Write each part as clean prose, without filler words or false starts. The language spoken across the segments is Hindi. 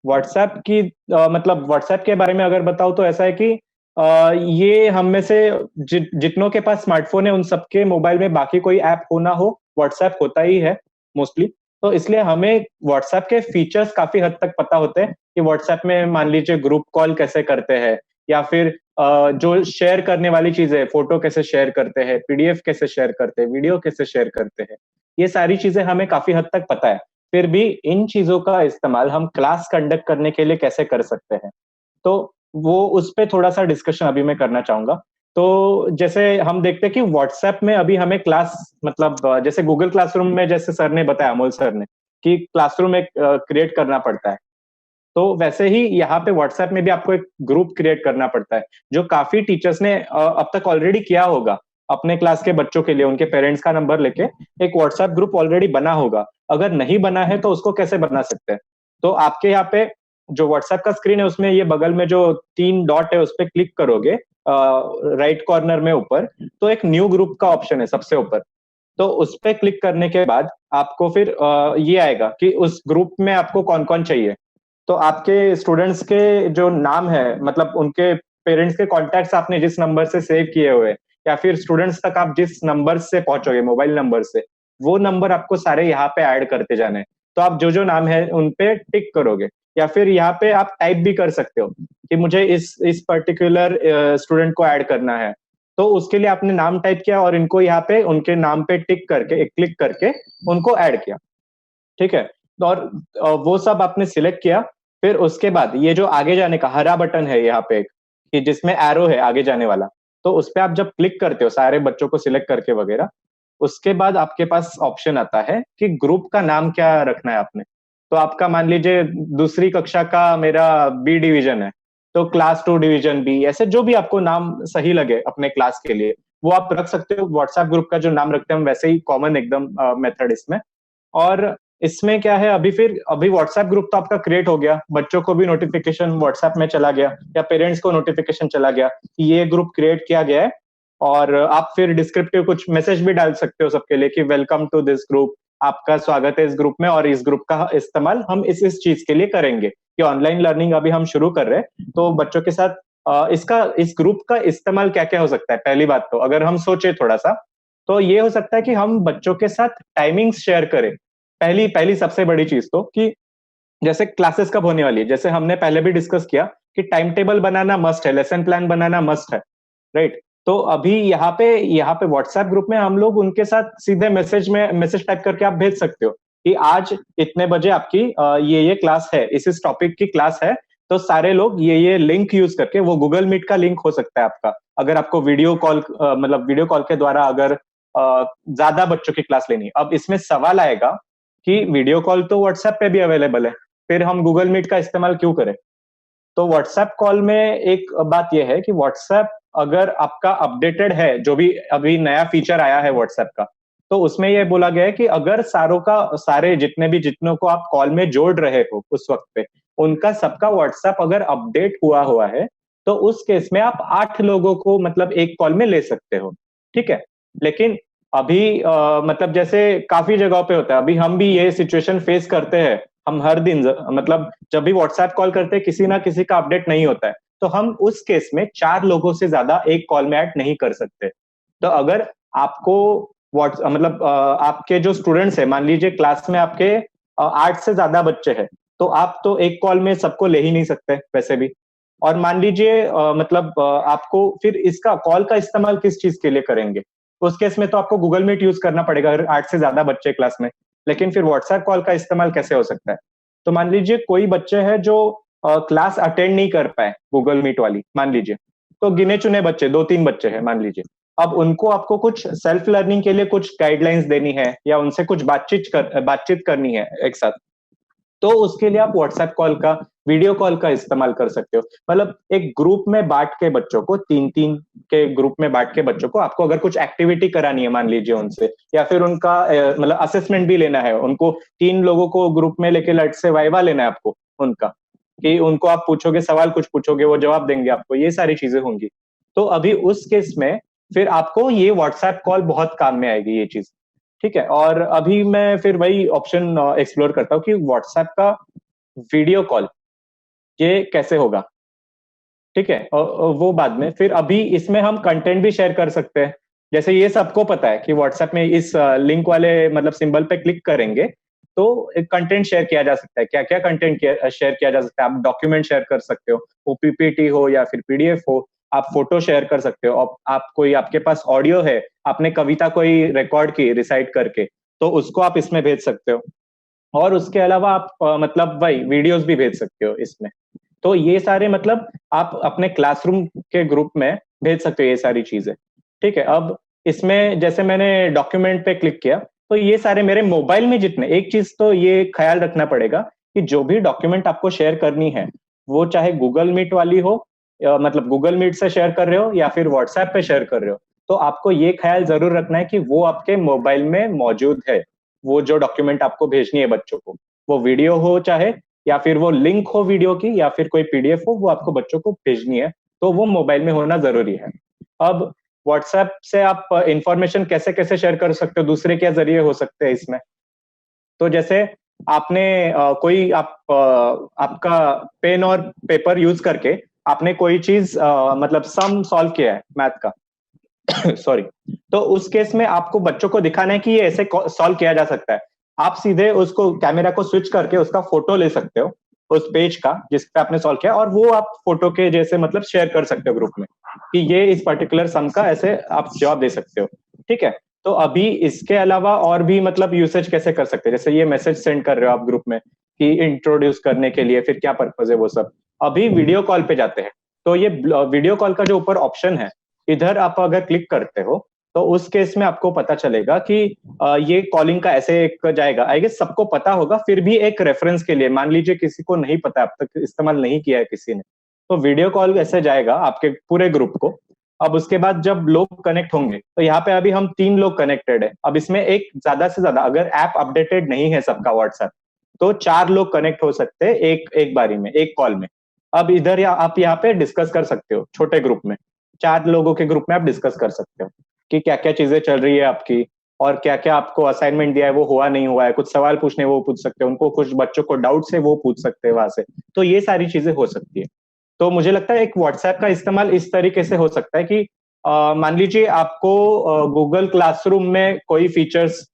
व्हाट्सएप की मतलब व्हाट्सएप के बारे में अगर बताऊँ तो ऐसा है कि ये हम में से जितनों के पास स्मार्टफ़ोन है उन सबके मोबाइल में बाकी कोई ऐप हो ना हो, व्हाट्सएप होता ही है मोस्टली। तो इसलिए हमें व्हाट्सएप के फीचर्स काफ़ी हद तक पता होते हैं कि व्हाट्सएप में मान लीजिए ग्रुप कॉल कैसे करते हैं या फिर जो शेयर करने वाली चीज़ें, फ़ोटो कैसे शेयर करते हैं, पीडीएफ कैसे शेयर करते हैं, वीडियो कैसे शेयर करते हैं। ये सारी चीज़ें हमें काफ़ी हद तक पता है। फिर भी इन चीज़ों का इस्तेमाल हम क्लास कंडक्ट करने के लिए कैसे कर सकते हैं? तो वो उस पे थोड़ा-सा डिस्कशन अभी मैं करना चाहूँगा। तो जैसे हम देखते हैं कि व्हाट्सएप में अभी हमें क्लास मतलब जैसे गूगल क्लासरूम में जैसे सर ने बताया, अमोल सर ने, कि क्लासरूम एक क्रिएट करना पड़ता है। तो वैसे ही यहाँ पे व्हाट्सएप में भी आपको एक ग्रुप क्रिएट करना पड़ता है, जो काफ़ी टीचर्स ने अब तक ऑलरेडी किया होगा। अपने क्लास के बच्चों के लिए उनके पेरेंट्स का नंबर लेके एक व्हाट्सएप ग्रुप ऑलरेडी बना होगा। अगर नहीं बना है तो उसको कैसे बना सकते हैं? तो आपके यहाँ पे जो व्हाट्सएप का स्क्रीन है उसमें ये बगल में जो 3 डॉट है उसपे क्लिक करोगे राइट कॉर्नर में ऊपर, तो एक न्यू ग्रुप का ऑप्शन है सबसे ऊपर। तो उसपे क्लिक करने के बाद आपको फिर ये आएगा कि उस ग्रुप में आपको कौन-कौन चाहिए। तो आपके स्टूडेंट्स के जो नाम है मतलब उनके पेरेंट्स के कॉन्टैक्ट्स आपने जिस नंबर से सेव किए हुए या फिर स्टूडेंट्स तक आप जिस नंबर से पहुँचोगे मोबाइल नंबर से, वो नंबर आपको सारे यहाँ पे ऐड करते जाने हैं। तो आप जो-जो नाम है उन पे टिक करोगे या फिर यहाँ पे आप टाइप भी कर सकते हो कि मुझे इस पर्टिकुलर स्टूडेंट को ऐड करना है। तो उसके लिए आपने नाम टाइप किया और इनको यहाँ पे उनके नाम पे टिक करके क्लिक करके उनको ऐड किया। ठीक है? तो और वो सब आपने सिलेक्ट किया, फिर उसके बाद ये जो आगे जाने का हरा बटन है यहाँ पे एक, कि जिसमें एरो है आगे जाने वाला, तो उसपे आप जब क्लिक करते हो सारे बच्चों को सिलेक्ट करके वगैरह, उसके बाद आपके पास ऑप्शन आता है कि ग्रुप का नाम क्या रखना है आपने। तो आपका मान लीजिए दूसरी कक्षा का मेरा बी डिवीज़न है, तो क्लास 2 डिवीज़न बी ऐसे जो भी आपको नाम सही लगे अपने क्लास के लिए, वो आप रख सकते हो। व्हाट्सएप ग्रुप का जो नाम रखते हैं हम वैसे ही कॉमन एकदम मेथड इसमें। और इसमें क्या है अभी व्हाट्सएप ग्रुप तो आपका क्रिएट हो गया, बच्चों को भी नोटिफ़िकेशन व्हाट्सएप में चला गया या पेरेंट्स को नोटिफ़िकेशन चला गया कि ये ग्रुप क्रिएट किया गया है और आप फिर डिस्क्रिप्टिव कुछ मैसेज भी डाल सकते हो सबके लिए कि वेलकम टू दिस ग्रुप, आपका स्वागत है इस ग्रुप में और इस ग्रुप का इस्तेमाल हम इस चीज़ के लिए करेंगे कि ऑनलाइन लर्निंग अभी हम शुरू कर रहे हैं, तो बच्चों के साथ इस ग्रुप का इस्तेमाल क्या-क्या हो सकता है? पहली बात तो अगर हम सोचे थोड़ा-सा, तो ये हो सकता है कि हम बच्चों के साथ टाइमिंग्स शेयर करें। पहली पहली सबसे बड़ी चीज़ तो कि जैसे क्लासेस कब होने वाली है, जैसे हमने पहले भी डिस्कस किया कि टाइम टेबल बनाना मस्ट है, लेसन प्लान बनाना मस्ट है, राइट? तो अभी यहाँ पे व्हाट्सएप ग्रुप में हम लोग उनके साथ सीधे मैसेज टाइप करके आप भेज सकते हो कि आज इतने बजे आपकी ये क्लास है, इस टॉपिक की क्लास है, तो सारे लोग ये लिंक यूज़ करके वो गूगल मीट का लिंक हो सकता है आपका। अगर आपको मतलब वीडियो कॉल के द्वारा अगर ज़्यादा बच्चों की क्लास लेनी है। अब इसमें सवाल आएगा कि वीडियो कॉल तो व्हाट्सएप पे भी अवेलेबल है, फिर हम गूगल मीट का इस्तेमाल क्यों करें? तो व्हाट्सएप कॉल में एक बात ये है कि व्हाट्सएप अगर आपका अपडेटेड है, जो भी अभी नया फीचर आया है व्हाट्सएप का, तो उसमें ये बोला गया है कि अगर सारे जितनों को आप कॉल में जोड़ रहे हो उस वक़्त पे, उनका सबका व्हाट्सएप अगर अपडेट हुआ है, तो उस केस में आप 8 लोगों को मतलब एक कॉल में ले सकते हो, ठीक है? लेकिन अभी मतलब जैसे काफ़ी जगहों पे होता है, अभी हम भी ये सिचुएशन फेस करते हैं। हम हर दिन मतलब जब भी व्हाट्सएप कॉल करते हैं, किसी ना किसी का अपडेट नहीं होता है। तो हम उस केस में 4 लोगों से ज़्यादा एक कॉल में ऐड नहीं कर सकते। तो अगर आपको मतलब आपके जो स्टूडेंट्स हैं, मान लीजिए क्लास में आपके 8 से ज़्यादा बच्चे हैं, तो आप तो एक कॉल में सबको ले ही नहीं सकते वैसे भी। और मान लीजिए मतलब आपको फिर इसका कॉल का इस्तेमाल किस चीज़ के लिए करेंगे? उस केस में तो आपको गूगल मीट यूज़ करना पड़ेगा अगर 8 से ज़्यादा बच्चे क्लास में। लेकिन फिर व्हाट्सएप कॉल का इस्तेमाल कैसे हो सकता है? तो मान लीजिए कोई बच्चे हैं जो क्लास अटेंड नहीं कर पाए गूगल मीट वाली, मान लीजिए। तो गिने-चुने बच्चे 2-3 बच्चे हैं मान लीजिए। अब उनको आपको कुछ सेल्फ लर्निंग के लिए कुछ गाइडलाइंस देनी है या उनसे कुछ बातचीत करनी है एक साथ। तो उसके लिए आप व्हाट्सएप कॉल का, वीडियो कॉल का इस्तेमाल कर सकते हो। मतलब एक ग्रुप में बाँट के बच्चों को 3-3 के ग्रुप में बाँट के बच्चों को आपको अगर कुछ एक्टिविटी करानी है मान लीजिए उनसे या फिर उनका मतलब असेसमेंट भी लेना है, उनको 3 लोगों को ग्रुप में लेके लट से वाइवा लेना है आपको उनका, कि उनको आप पूछोगे सवाल कुछ पूछोगे, वो जवाब देंगे आपको, ये सारी चीज़ें होंगी। तो अभी उस केस में फिर आपको ये व्हाट्सएप कॉल बहुत काम में आएगी ये चीज़। ठीक है? और अभी मैं फिर वही ऑप्शन एक्सप्लोर करता हूँ कि व्हाट्सएप का वीडियो कॉल ये कैसे होगा? ठीक है, वो बाद में। फिर अभी इसमें हम कंटेंट भी शेयर कर सकते हैं। जैसे ये सबको पता है कि व्हाट्सएप में इस लिंक वाले मतलब सिंबल पे क्लिक करेंगे तो एक कंटेंट शेयर किया जा सकता है। क्या क्या कंटेंट शेयर किया जा सकता है? आप डॉक्यूमेंट शेयर कर सकते हो, वो पीपीटी हो या फिर पीडीएफ हो। आप फोटो शेयर कर सकते हो। आप कोई, आपके पास ऑडियो है, आपने कविता कोई रिकॉर्ड की रिसाइट करके, तो उसको आप इसमें भेज सकते हो। और उसके अलावा आप मतलब वही वीडियोस भी भेज सकते हो इसमें। तो ये सारे मतलब आप अपने क्लासरूम के ग्रुप में भेज सकते हो ये सारी चीजें। ठीक है, अब इसमें जैसे मैंने डॉक्यूमेंट पे क्लिक किया, तो ये सारे मेरे मोबाइल में जितने, एक चीज तो ये ख्याल रखना पड़ेगा कि जो भी डॉक्यूमेंट आपको शेयर करनी है, वो चाहे गूगल मीट वाली हो, मतलब गूगल मीट से शेयर कर रहे हो या फिर व्हाट्सएप पे शेयर कर रहे हो, तो आपको ये ख्याल जरूर रखना है कि वो आपके मोबाइल में मौजूद है। वो जो डॉक्यूमेंट आपको भेजनी है बच्चों को, वो वीडियो हो चाहे, या फिर वो लिंक हो वीडियो की, या फिर कोई पीडीएफ हो, वो आपको बच्चों को भेजनी है, तो वो मोबाइल में होना जरूरी है। अब व्हाट्सएप से आप इंफॉर्मेशन कैसे कैसे शेयर कर सकते हो, दूसरे क्या जरिए हो सकते हैं इसमें? तो जैसे आपने कोई आपका पेन और पेपर यूज करके आपने कोई चीज मतलब सम सॉल्व किया है मैथ का, सॉरी, तो उस केस में आपको बच्चों को दिखाना है कि ये ऐसे सॉल्व किया जा सकता है। आप सीधे उसको कैमरा को स्विच करके उसका फोटो ले सकते हो उस पेज का जिस पे आपने सॉल्व किया, और वो आप फोटो के जैसे मतलब शेयर कर सकते हो ग्रुप में कि ये इस पर्टिकुलर सम का ऐसे आप जवाब दे सकते हो। ठीक है, तो अभी इसके अलावा और भी मतलब यूसेज कैसे कर सकते हैं? जैसे ये मैसेज सेंड कर रहे हो आप ग्रुप में कि इंट्रोड्यूस करने के लिए, फिर क्या पर्पज है वो सब। अभी वीडियो कॉल पे जाते हैं, तो ये वीडियो कॉल का जो ऊपर ऑप्शन है, इधर आप अगर क्लिक करते हो, तो उस केस में आपको पता चलेगा कि ये कॉलिंग का ऐसे एक जाएगा। आई गेस सबको पता होगा, फिर भी एक रेफरेंस के लिए, मान लीजिए किसी को नहीं पता, अब तक इस्तेमाल नहीं किया है किसी ने, तो वीडियो कॉल ऐसे जाएगा आपके पूरे ग्रुप को। अब उसके बाद जब लोग कनेक्ट होंगे, तो यहाँ पे अभी हम 3 लोग कनेक्टेड है। अब इसमें एक ज्यादा से ज्यादा, अगर ऐप अपडेटेड नहीं है सबका व्हाट्सएप, तो 4 लोग कनेक्ट हो सकते हैं एक एक बारी में, एक कॉल में। अब इधर आप यहाँ पे डिस्कस कर सकते हो छोटे ग्रुप में, 4 लोगों के ग्रुप में आप डिस्कस कर सकते हो कि क्या क्या चीजें चल रही है आपकी, और क्या क्या आपको असाइनमेंट दिया है वो हुआ नहीं हुआ है, कुछ सवाल पूछने वो पूछ सकते हैं उनको, कुछ बच्चों को डाउट है वो पूछ सकते हैं वहां से। तो ये सारी चीजें हो सकती है। तो मुझे लगता है एक व्हाट्सएप का इस्तेमाल इस तरीके से हो सकता है कि मान लीजिए आपको गूगल क्लासरूम में कोई फीचर्स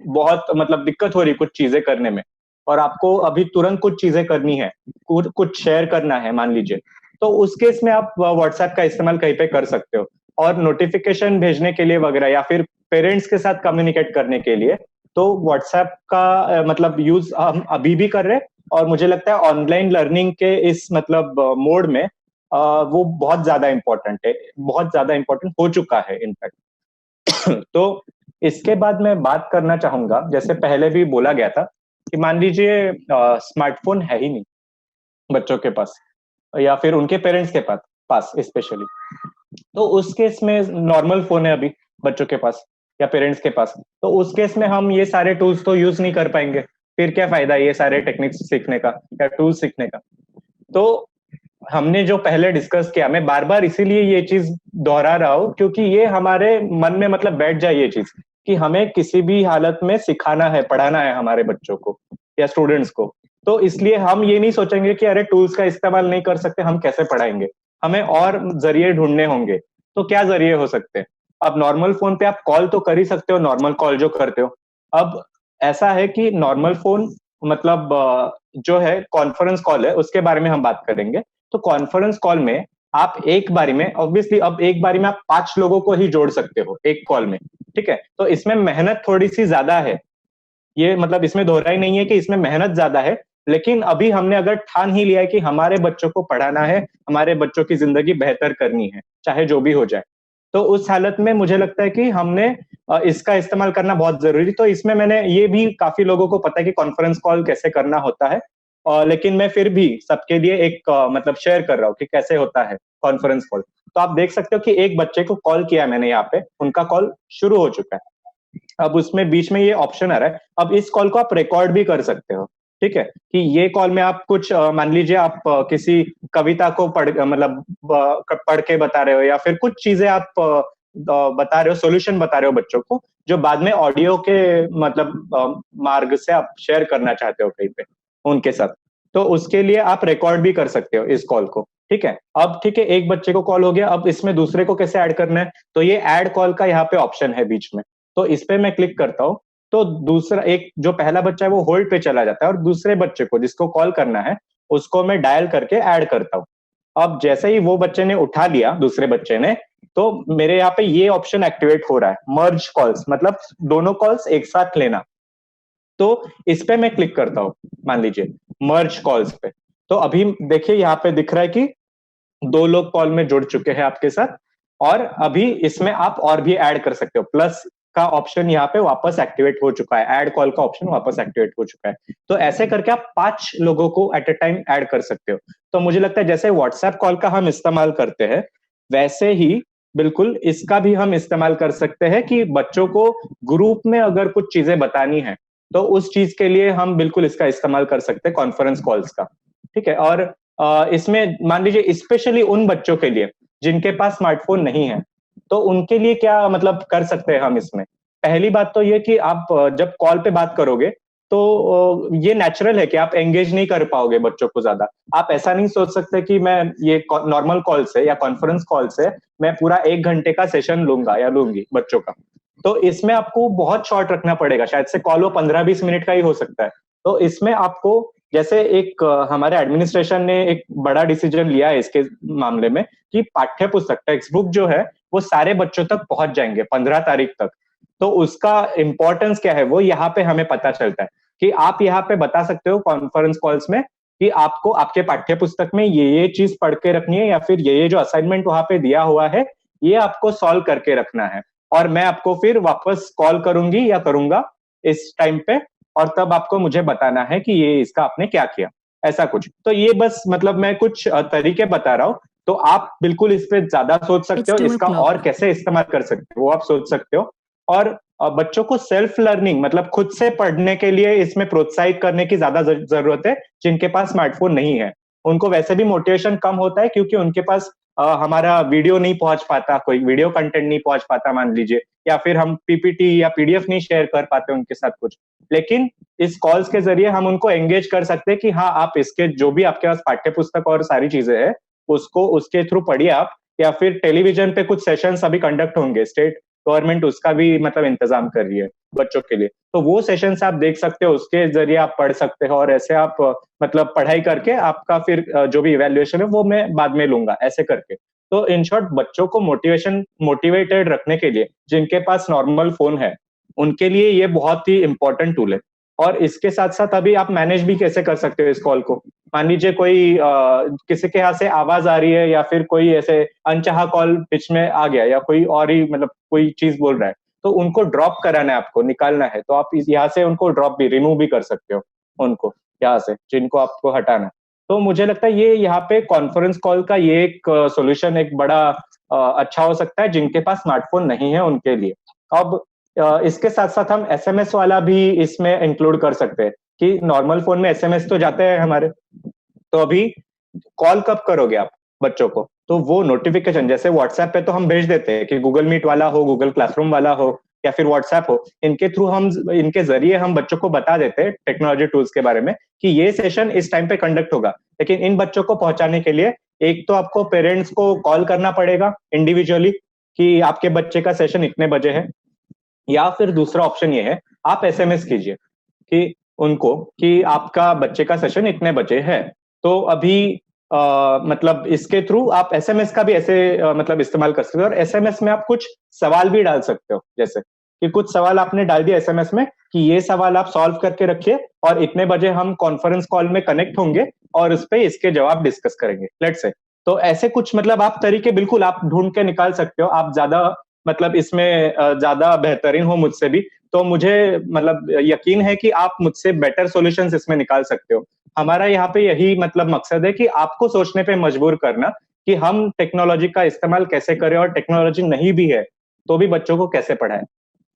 बहुत मतलब दिक्कत हो रही कुछ चीजें करने में, और आपको अभी तुरंत कुछ चीजें करनी है, कुछ शेयर करना है मान लीजिए, तो उस केस में आप व्हाट्सएप का इस्तेमाल कहीं पे कर सकते हो। और नोटिफिकेशन भेजने के लिए वगैरह, या फिर पेरेंट्स के साथ कम्युनिकेट करने के लिए, तो व्हाट्सएप का मतलब यूज हम अभी भी कर रहे हैं। और मुझे लगता है ऑनलाइन लर्निंग के इस मतलब मोड में वो बहुत ज्यादा इंपॉर्टेंट है, बहुत ज्यादा इंपॉर्टेंट हो चुका है इनफैक्ट। तो इसके बाद मैं बात करना चाहूंगा, जैसे पहले भी बोला गया था कि मान लीजिए स्मार्टफोन है ही नहीं बच्चों के पास, या फिर उनके पेरेंट्स के पास पास स्पेशली, तो उस केस में नॉर्मल फोन है अभी बच्चों के पास या पेरेंट्स के पास, तो उस केस में हम ये सारे टूल्स तो यूज नहीं कर पाएंगे। फिर क्या फायदा ये सारे टेक्निक्स सीखने का या टूल्स सीखने का? तो हमने जो पहले डिस्कस किया, मैं बार बार इसीलिए ये चीज दोहरा रहा हूँ क्योंकि ये हमारे मन में मतलब बैठ जाए ये चीज कि हमें किसी भी हालत में सिखाना है, पढ़ाना है हमारे बच्चों को या स्टूडेंट्स को। तो इसलिए हम ये नहीं सोचेंगे कि अरे टूल्स का इस्तेमाल नहीं कर सकते, हम कैसे पढ़ाएंगे, हमें और जरिए ढूंढने होंगे। तो क्या जरिए हो सकते हैं? अब नॉर्मल फोन पे आप कॉल तो कर ही सकते हो, नॉर्मल कॉल जो करते हो। अब ऐसा है कि नॉर्मल फोन मतलब जो है कॉन्फ्रेंस कॉल है, उसके बारे में हम बात करेंगे। तो कॉन्फ्रेंस कॉल में आप एक बारी में ऑब्वियसली, अब एक बारी में आप 5 लोगों को ही जोड़ सकते हो एक कॉल में। ठीक है, तो इसमें मेहनत थोड़ी सी ज्यादा है, ये मतलब इसमें दोहराई नहीं है कि इसमें मेहनत ज्यादा है। लेकिन अभी हमने अगर ठान ही लिया है कि हमारे बच्चों को पढ़ाना है, हमारे बच्चों की जिंदगी बेहतर करनी है, चाहे जो भी हो जाए, तो उस हालत में मुझे लगता है कि हमने इसका इस्तेमाल करना बहुत जरूरी। तो इसमें मैंने, ये भी काफी लोगों को पता है कि कॉन्फ्रेंस कॉल कैसे करना होता है, लेकिन मैं फिर भी सबके लिए एक मतलब शेयर कर रहा हूँ कि कैसे होता है कॉन्फ्रेंस कॉल। तो आप देख सकते हो कि एक बच्चे को कॉल किया मैंने यहाँ पे, उनका कॉल शुरू हो चुका है। अब उसमें बीच में ये ऑप्शन आ रहा है, अब इस कॉल को आप रिकॉर्ड भी कर सकते हो। ठीक है, कि ये कॉल में आप कुछ मान लीजिए आप किसी कविता को मतलब पढ़ के बता रहे हो, या फिर कुछ चीजें आप बता रहे हो, सॉल्यूशन बता रहे हो बच्चों को, जो बाद में ऑडियो के मतलब मार्ग से आप शेयर करना चाहते हो कहीं पे उनके साथ। तो उसके लिए आप रिकॉर्ड भी कर सकते हो इस कॉल को, ठीक है। अब ठीक है, एक बच्चे को कॉल हो गया, अब इसमें दूसरे को कैसे ऐड करना है, तो ये ऐड कॉल का यहाँ पे ऑप्शन है बीच में, तो इस पे मैं क्लिक करता हूँ, तो दूसरा एक जो पहला बच्चा है वो होल्ड पे चला जाता है, और दूसरे बच्चे को जिसको कॉल करना है उसको मैं डायल करके ऐड करता हूँ। अब जैसे ही वो बच्चे ने उठा लिया, दूसरे बच्चे ने, तो मेरे यहाँ पे ये ऑप्शन एक्टिवेट हो रहा है, मर्ज कॉल्स, मतलब दोनों कॉल्स एक साथ लेना। तो इस पे मैं क्लिक करता हूँ, मान लीजिए मर्ज कॉल्स पे, तो अभी देखिए यहाँ पे दिख रहा है कि 2 लोग कॉल में जुड़ चुके हैं आपके साथ, और अभी इसमें आप और भी ऐड कर सकते हो, प्लस का ऑप्शन यहाँ पे वापस एक्टिवेट हो चुका है, ऐड कॉल का ऑप्शन वापस एक्टिवेट हो चुका है। तो ऐसे करके आप 5 लोगों को एट अ टाइम ऐड कर सकते हो। तो मुझे लगता है जैसे व्हाट्सएप कॉल का हम इस्तेमाल करते हैं, वैसे ही बिल्कुल इसका भी हम इस्तेमाल कर सकते हैं कि बच्चों को ग्रुप में अगर कुछ चीजें बतानी है, तो उस चीज के लिए हम बिल्कुल इसका इस्तेमाल कर सकते हैं, कॉन्फ्रेंस कॉल्स का, ठीक है। और इसमें मान लीजिए स्पेशली उन बच्चों के लिए जिनके पास स्मार्टफोन नहीं है, तो उनके लिए क्या मतलब कर सकते हैं हम इसमें। पहली बात तो ये कि आप जब कॉल पे बात करोगे, तो ये नेचुरल है कि आप एंगेज नहीं कर पाओगे बच्चों को ज्यादा। आप ऐसा नहीं सोच सकते कि मैं ये नॉर्मल कॉल से या कॉन्फ्रेंस कॉल से मैं पूरा 1 घंटे का सेशन लूंगा या लूंगी बच्चों का। तो इसमें आपको बहुत शॉर्ट रखना पड़ेगा, शायद से कॉल वो 15-20 मिनट का ही हो सकता है। तो इसमें आपको जैसे एक हमारे एडमिनिस्ट्रेशन ने एक बड़ा डिसीजन लिया है इसके मामले में, कि पाठ्य पुस्तक टेक्स्ट बुक जो है वो सारे बच्चों तक पहुंच जाएंगे 15 तारीख तक। तो उसका इंपॉर्टेंस क्या है वो यहाँ पे हमें पता चलता है, कि आप यहाँ पे बता सकते हो कॉन्फ्रेंस कॉल्स में कि आपको आपके पाठ्य पुस्तक में ये चीज पढ़ के रखनी है, या फिर ये जो असाइनमेंट वहां पे दिया हुआ है ये आपको सॉल्व करके रखना है, और मैं आपको फिर वापस कॉल करूंगी या करूंगा इस टाइम पे, और तब आपको मुझे बताना है कि ये इसका आपने क्या किया, ऐसा कुछ। तो ये बस मतलब मैं कुछ तरीके बता रहा हूँ, तो आप बिल्कुल इस पे ज्यादा सोच सकते It's हो, 2 इसका o'clock. और कैसे इस्तेमाल कर सकते हो वो आप सोच सकते हो। और बच्चों को सेल्फ लर्निंग मतलब खुद से पढ़ने के लिए इसमें प्रोत्साहित करने की ज्यादा जरूरत है, जिनके पास स्मार्टफोन नहीं है। उनको वैसे भी मोटिवेशन कम होता है, क्योंकि उनके पास हमारा वीडियो नहीं पहुंच पाता, कोई वीडियो कंटेंट नहीं पहुंच पाता मान लीजिए, या फिर हम पीपीटी या पीडीएफ नहीं शेयर कर पाते उनके साथ कुछ। लेकिन इस कॉल्स के जरिए हम उनको एंगेज कर सकते हैं कि हाँ, आप इसके जो भी आपके पास पाठ्य पुस्तक और सारी चीजें हैं, उसको उसके थ्रू पढ़िए आप, या फिर टेलीविजन पे कुछ सेशंस अभी कंडक्ट होंगे, स्टेट गवर्नमेंट उसका भी मतलब इंतजाम कर रही है बच्चों के लिए, तो वो सेशंस आप देख सकते हो, उसके जरिए आप पढ़ सकते हो, और ऐसे आप मतलब पढ़ाई करके आपका फिर जो भी इवैल्यूएशन है वो मैं बाद में लूंगा, ऐसे करके। तो इन शॉर्ट बच्चों को मोटिवेटेड रखने के लिए जिनके पास नॉर्मल फोन है, उनके लिए ये बहुत ही इंपॉर्टेंट टूल है। और इसके साथ साथ अभी आप मैनेज भी कैसे कर सकते हो इस कॉल को। मान लीजिए कोई किसी के यहाँ से आवाज आ रही है, या फिर कोई ऐसे अनचाहा कॉल बीच में आ गया, या कोई और ही मतलब कोई चीज बोल रहा है, तो उनको ड्रॉप कराना है, आपको निकालना है, तो आप यहाँ से उनको ड्रॉप भी रिमूव भी कर सकते हो उनको यहाँ से, जिनको आपको हटाना है। तो मुझे लगता है ये यहाँ पे कॉन्फ्रेंस कॉल का ये एक सॉल्यूशन एक बड़ा अच्छा हो सकता है जिनके पास स्मार्टफोन नहीं है उनके लिए। अब इसके साथ साथ हम एसएमएस वाला भी इसमें इंक्लूड कर सकते हैं, कि नॉर्मल फोन में एसएमएस तो जाते हैं हमारे, तो अभी कॉल कब करोगे आप बच्चों को, तो वो नोटिफिकेशन जैसे व्हाट्सएप पे तो हम भेज देते हैं कि गूगल मीट वाला हो, गूगल क्लासरूम वाला हो, या फिर व्हाट्सएप हो, इनके थ्रू हम इनके जरिए हम बच्चों को बता देते हैं टेक्नोलॉजी टूल्स के बारे में, कि ये सेशन इस टाइम पे कंडक्ट होगा। लेकिन इन बच्चों को पहुंचाने के लिए एक तो आपको पेरेंट्स को कॉल करना पड़ेगा इंडिविजुअली, कि आपके बच्चे का सेशन इतने बजे है, या फिर दूसरा ऑप्शन ये है, आप एसएमएस कीजिए कि उनको कि आपका बच्चे का सेशन इतने बजे है। तो अभी मतलब इसके थ्रू आप एसएमएस का भी ऐसे मतलब इस्तेमाल कर सकते हो, और एसएमएस में आप कुछ सवाल भी डाल सकते हो, जैसे कि कुछ सवाल आपने डाल दिया एसएमएस में कि ये सवाल आप सॉल्व करके रखिए, और इतने बजे हम कॉन्फ्रेंस कॉल में कनेक्ट होंगे और उस पे इसके जवाब डिस्कस करेंगे, लेट्स से। तो ऐसे कुछ मतलब आप तरीके बिल्कुल आप ढूंढ के निकाल सकते हो, आप ज्यादा मतलब इसमें ज्यादा बेहतरीन हो मुझसे भी, तो मुझे मतलब यकीन है कि आप मुझसे बेटर सॉल्यूशंस इसमें निकाल सकते हो। हमारा यहाँ पे यही मतलब मकसद है कि आपको सोचने पे मजबूर करना, कि हम टेक्नोलॉजी का इस्तेमाल कैसे करें, और टेक्नोलॉजी नहीं भी है तो भी बच्चों को कैसे पढ़ाएं।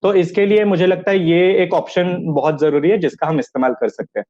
तो इसके लिए मुझे लगता है ये एक ऑप्शन बहुत जरूरी है जिसका हम इस्तेमाल कर सकते हैं।